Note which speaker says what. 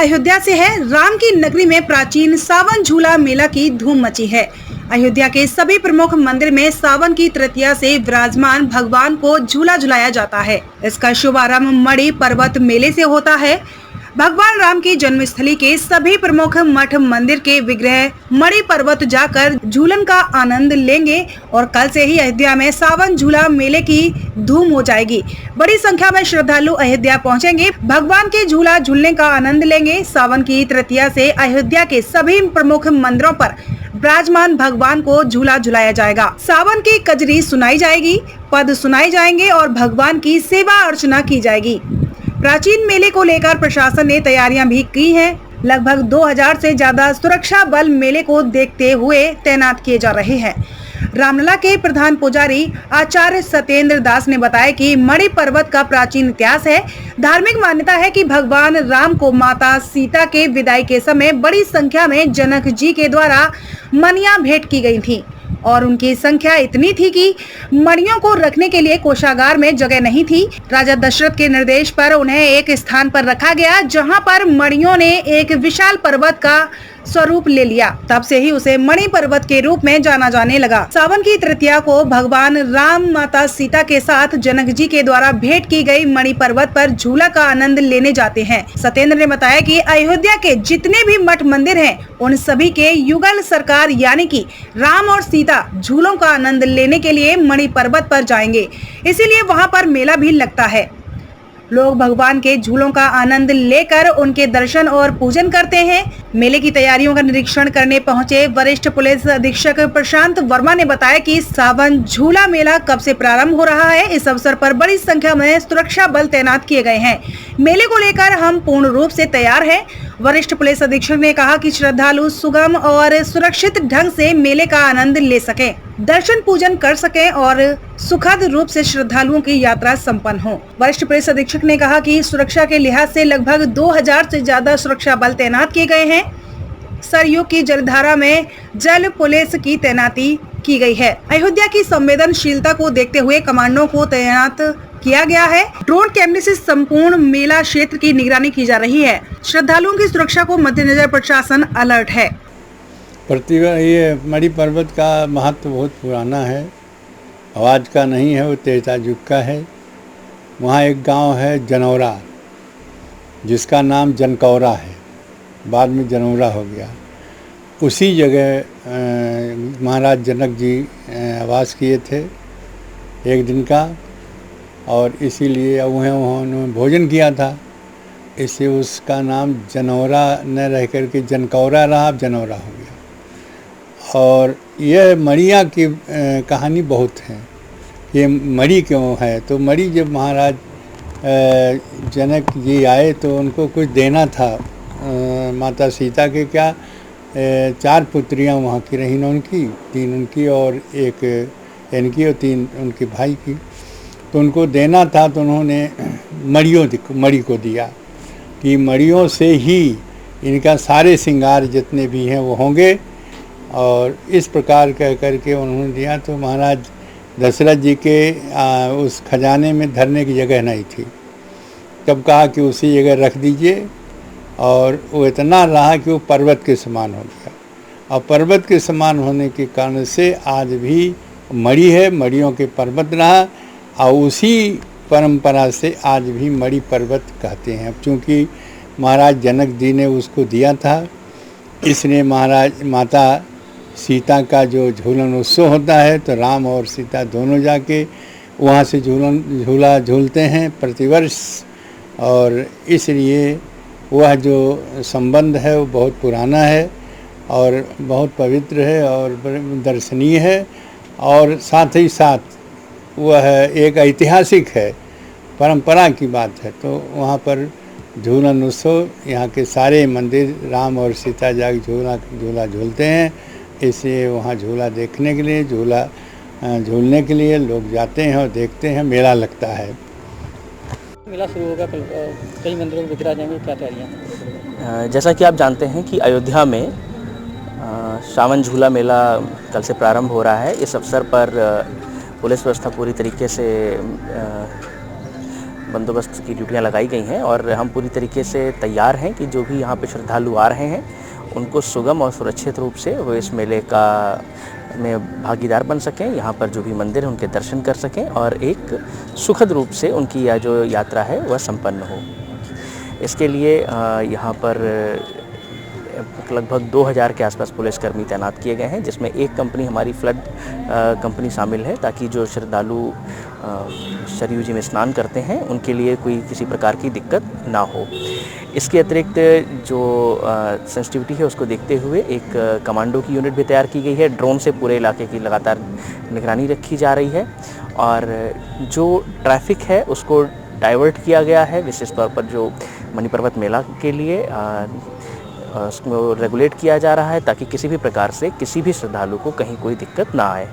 Speaker 1: अयोध्या से है। राम की नगरी में प्राचीन सावन झूला मेला की धूम मची है। अयोध्या के सभी प्रमुख मंदिर में सावन की तृतीया से विराजमान भगवान को झूला झुलाया जाता है। इसका शुभारंभ मणि पर्वत मेले से होता है। भगवान राम की जन्मस्थली के सभी प्रमुख मठ मंदिर के विग्रह मणि पर्वत जाकर झूलन का आनंद लेंगे और कल से ही अयोध्या में सावन झूला मेले की धूम हो जाएगी। बड़ी संख्या में श्रद्धालु अयोध्या पहुंचेंगे, भगवान के झूला झूलने का आनंद लेंगे। सावन की तृतीया से अयोध्या के सभी प्रमुख मंदिरों पर विराजमान भगवान को झूला झुलाया जाएगा। सावन की कजरी सुनाई जाएगी, पद सुनाए जाएंगे और भगवान की सेवा अर्चना की जाएगी। प्राचीन मेले को लेकर प्रशासन ने तैयारियां भी की हैं। लगभग 2000 से ज्यादा सुरक्षा बल मेले को देखते हुए तैनात किए जा रहे हैं। रामलला के प्रधान पुजारी आचार्य सत्येंद्र दास ने बताया कि मणि पर्वत का प्राचीन इतिहास है। धार्मिक मान्यता है कि भगवान राम को माता सीता के विदाई के समय बड़ी संख्या में जनक जी के द्वारा मणियां भेंट की गई थी और उनकी संख्या इतनी थी कि मणियों को रखने के लिए कोषागार में जगह नहीं थी। राजा दशरथ के निर्देश पर उन्हें एक स्थान पर रखा गया, जहां पर मणियों ने एक विशाल पर्वत का स्वरूप ले लिया। तब से ही उसे मणि पर्वत के रूप में जाना जाने लगा। सावन की तृतीया को भगवान राम माता सीता के साथ जनक जी के द्वारा भेंट की गई मणि पर्वत पर झूला का आनंद लेने जाते हैं। सत्येंद्र ने बताया कि अयोध्या के जितने भी मठ मंदिर हैं, उन सभी के युगल सरकार यानी कि राम और सीता झूलों का आनंद लेने के लिए मणि पर्वत पर जाएंगे, इसीलिए वहाँ पर मेला भी लगता है। लोग भगवान के झूलों का आनंद लेकर उनके दर्शन और पूजन करते हैं। मेले की तैयारियों का निरीक्षण करने पहुंचे वरिष्ठ पुलिस अधीक्षक प्रशांत वर्मा ने बताया कि सावन झूला मेला कब से प्रारंभ हो रहा है। इस अवसर पर बड़ी संख्या में सुरक्षा बल तैनात किए गए हैं। मेले को लेकर हम पूर्ण रूप से तैयार हैं। वरिष्ठ पुलिस अधीक्षक ने कहा कि श्रद्धालु सुगम और सुरक्षित ढंग से मेले का आनंद ले सकें, दर्शन पूजन कर सकें और सुखद रूप से श्रद्धालुओं की यात्रा संपन्न हो। वरिष्ठ पुलिस अधीक्षक ने कहा कि सुरक्षा के लिहाज से लगभग 2000 से ज्यादा सुरक्षा बल तैनात किए गए हैं। सरयू की जलधारा में जल पुलिस की तैनाती की गई है। अयोध्या की संवेदनशीलता को देखते हुए कमांडो को तैनात किया गया है। ड्रोन कैमरे से संपूर्ण मेला क्षेत्र की निगरानी की जा रही है। श्रद्धालुओं की सुरक्षा को मद्देनजर प्रशासन अलर्ट है।
Speaker 2: ये मणि पर्वत का महत्व बहुत पुराना है, आवाज का नहीं है, वो त्रेता युग का है। वहाँ एक गांव है जनौरा, जिसका नाम जनकौरा है, बाद में जनौरा हो गया। उसी जगह महाराज जनक जी आवास किए थे एक दिन का, और इसीलिए वहाँ उन्होंने भोजन किया था, इससे उसका नाम जनौरा न रह करके जनकौरा रहा, अब जनौरा हो गया। और यह मणिया की कहानी बहुत है। ये मणि क्यों है, तो मणि जब महाराज जनक जी आए तो उनको कुछ देना था। माता सीता के क्या 4 पुत्रियां वहाँ की रहीं उनकी, 3 उनकी और 1 इनकी और 3 उनके भाई की। तो उनको देना था, तो उन्होंने मणि को दिया कि मणियों से ही इनका सारे श्रृंगार जितने भी हैं वो होंगे। और इस प्रकार कह करके उन्होंने दिया। तो महाराज दशरथ जी के उस खजाने में धरने की जगह नहीं थी, तब कहा कि उसी जगह रख दीजिए, और वो इतना रहा कि वो पर्वत के समान हो गया। और पर्वत के समान होने के कारण से आज भी मणि है, मणियों के पर्वत रहा, और उसी परंपरा से आज भी मणि पर्वत कहते हैं। अब चूँकि महाराज जनक जी ने उसको दिया था, इसलिए महाराज माता सीता का जो झूलन उत्सव होता है, तो राम और सीता दोनों जाके वहाँ से झूला झूलते हैं प्रतिवर्ष। और इसलिए वह जो संबंध है वो बहुत पुराना है और बहुत पवित्र है और दर्शनीय है, और साथ ही साथ वह एक ऐतिहासिक है, परंपरा की बात है। तो वहाँ पर झूलन उत्सव, यहाँ के सारे मंदिर राम और सीता जाके झूला झूलते हैं, इसलिए वहाँ झूला देखने के लिए, झूला झूलने के लिए लोग जाते हैं और देखते हैं। मेला लगता है।
Speaker 3: मेला शुरू होगा कल, कई मंदिरों में वितरा जाएंगे, क्या तैयारियाँ?
Speaker 4: जैसा कि आप जानते हैं कि अयोध्या में सावन झूला मेला कल से प्रारंभ हो रहा है। इस अवसर पर पुलिस व्यवस्था पूरी तरीके से बंदोबस्त की ड्यूटियां लगाई गई हैं और हम पूरी तरीके से तैयार हैं कि जो भी यहाँ पे श्रद्धालु आ रहे हैं उनको सुगम और सुरक्षित रूप से वो इस मेले का में भागीदार बन सकें, यहाँ पर जो भी मंदिर है उनके दर्शन कर सकें और एक सुखद रूप से उनकी यह जो यात्रा है वह संपन्न हो। इसके लिए यहाँ पर लगभग 2000 के आसपास पुलिसकर्मी तैनात किए गए हैं, जिसमें एक कंपनी हमारी फ्लड कंपनी शामिल है, ताकि जो श्रद्धालु सरयू जी में स्नान करते हैं उनके लिए कोई किसी प्रकार की दिक्कत ना हो। इसके अतिरिक्त जो सेंसिटिविटी है उसको देखते हुए एक कमांडो की यूनिट भी तैयार की गई है। ड्रोन से पूरे इलाके की लगातार निगरानी रखी जा रही है और जो ट्रैफिक है उसको डाइवर्ट किया गया है, विशेष तौर पर जो मणि पर्वत मेला के लिए उसको रेगुलेट किया जा रहा है, ताकि किसी भी प्रकार से किसी भी श्रद्धालु को कहीं कोई दिक्कत ना आए।